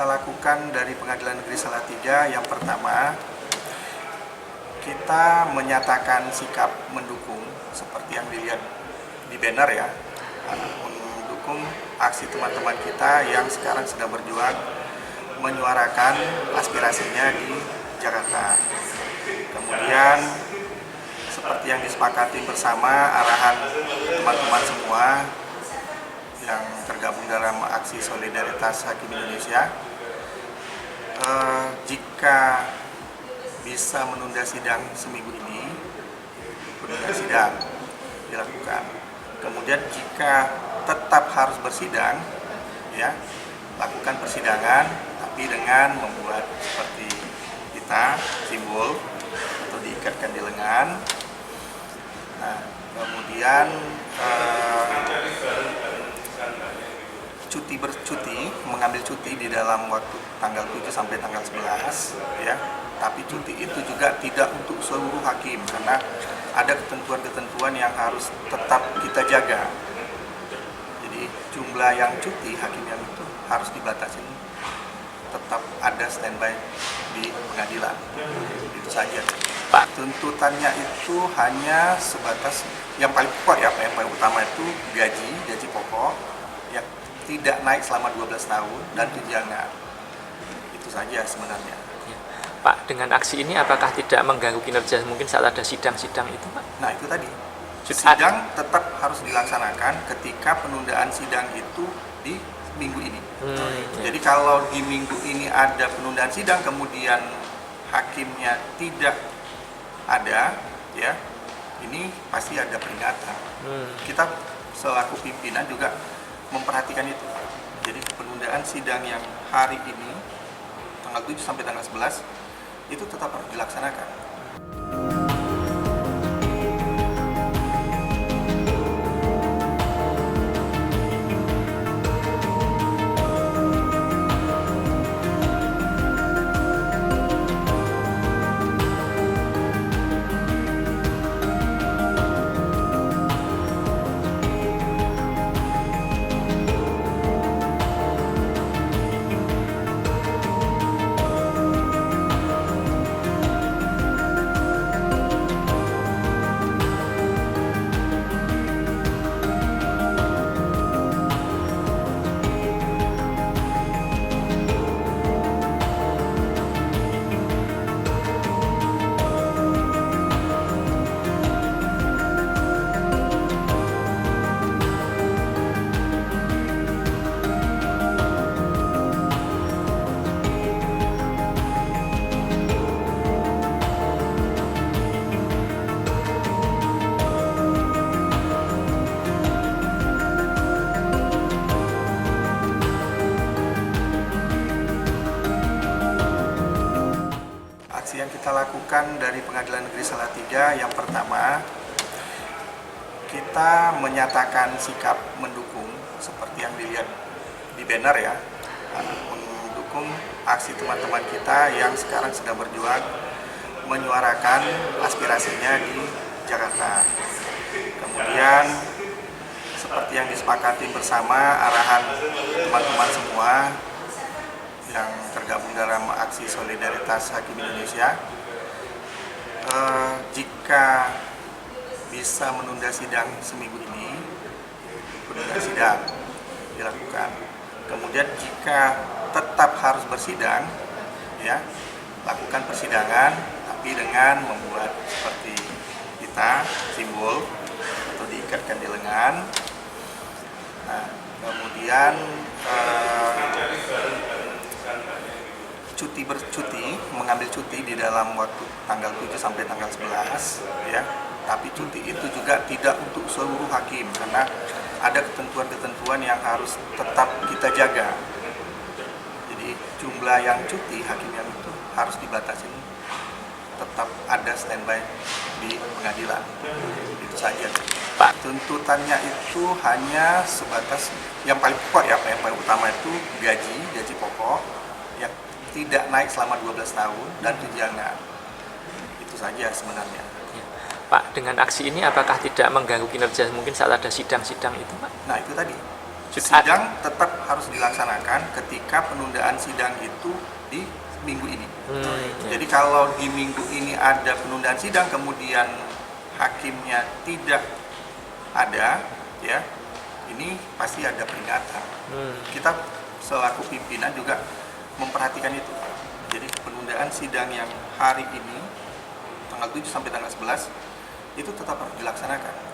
kita lakukan dari Pengadilan Negeri Salatiga, yang pertama, kita menyatakan sikap mendukung seperti yang dilihat di banner ya, mendukung aksi teman-teman kita yang sekarang sedang berjuang menyuarakan aspirasinya di Jakarta. Kemudian seperti yang disepakati bersama arahan teman-teman semua yang tergabung dalam aksi solidaritas Hakim Indonesia, jika bisa menunda sidang seminggu ini, penunda sidang dilakukan. Kemudian jika tetap harus bersidang, ya, lakukan persidangan, tapi dengan membuat seperti kita simbol atau diikatkan di lengan. Nah, kemudian mengambil cuti di dalam waktu tanggal 7 sampai tanggal 11 ya. Tapi cuti itu juga tidak untuk seluruh hakim karena ada ketentuan-ketentuan yang harus tetap kita jaga. Jadi jumlah yang cuti hakim yang itu harus dibatasi, tetap ada standby di pengadilan. Itu saja. Pak, tuntutannya itu hanya sebatas yang paling pokok ya, yang paling utama itu gaji pokok yang tidak naik selama 12 tahun dan tunjangan. Itu saja sebenarnya. Ya. Pak, dengan aksi ini apakah tidak mengganggu kinerja mungkin saat ada sidang-sidang itu, Pak? Nah, itu tadi. Sidang tetap harus dilaksanakan ketika penundaan sidang itu di minggu ini. Jadi kalau di minggu ini ada penundaan sidang kemudian hakimnya tidak ada, ya, ini pasti ada peringatan. Kita selaku pimpinan juga memperhatikan itu. Jadi penundaan sidang yang hari ini tanggal 7 sampai tanggal 11 itu tetap harus dilaksanakan. Yang kita lakukan dari Pengadilan Negeri Salatiga, yang pertama, kita menyatakan sikap mendukung seperti yang dilihat di banner ya, mendukung aksi teman-teman kita yang sekarang sedang berjuang menyuarakan aspirasinya di Jakarta. Kemudian seperti yang disepakati bersama arahan teman-teman semua yang tergabung dalam aksi solidaritas Hakim Indonesia, jika bisa menunda sidang seminggu ini, penunda sidang dilakukan. Kemudian jika tetap harus bersidang, ya, lakukan persidangan, tapi dengan membuat seperti kita simbol atau diikatkan di lengan. Nah, kemudian mengambil cuti di dalam waktu tanggal 7 sampai tanggal 11 ya. Tapi cuti itu juga tidak untuk seluruh hakim karena ada ketentuan-ketentuan yang harus tetap kita jaga. Jadi jumlah yang cuti hakim yang itu harus dibatasi, tetap ada standby di pengadilan. Itu saja. Pak, tuntutannya itu hanya sebatas yang paling pokok ya, yang paling utama itu gaji pokok yang tidak naik selama 12 tahun dan tunjangan. Itu saja sebenarnya. Ya. Pak, dengan aksi ini apakah tidak mengganggu kinerja mungkin saat ada sidang-sidang itu, Pak? Nah, itu tadi. sidang tetap harus dilaksanakan ketika penundaan sidang itu di minggu ini. Jadi kalau di minggu ini ada penundaan sidang kemudian hakimnya tidak ada, ya ini pasti ada peringatan. Kita selaku pimpinan juga memperhatikan itu. Jadi penundaan sidang yang hari ini tanggal 7 sampai tanggal 11 itu tetap harus dilaksanakan.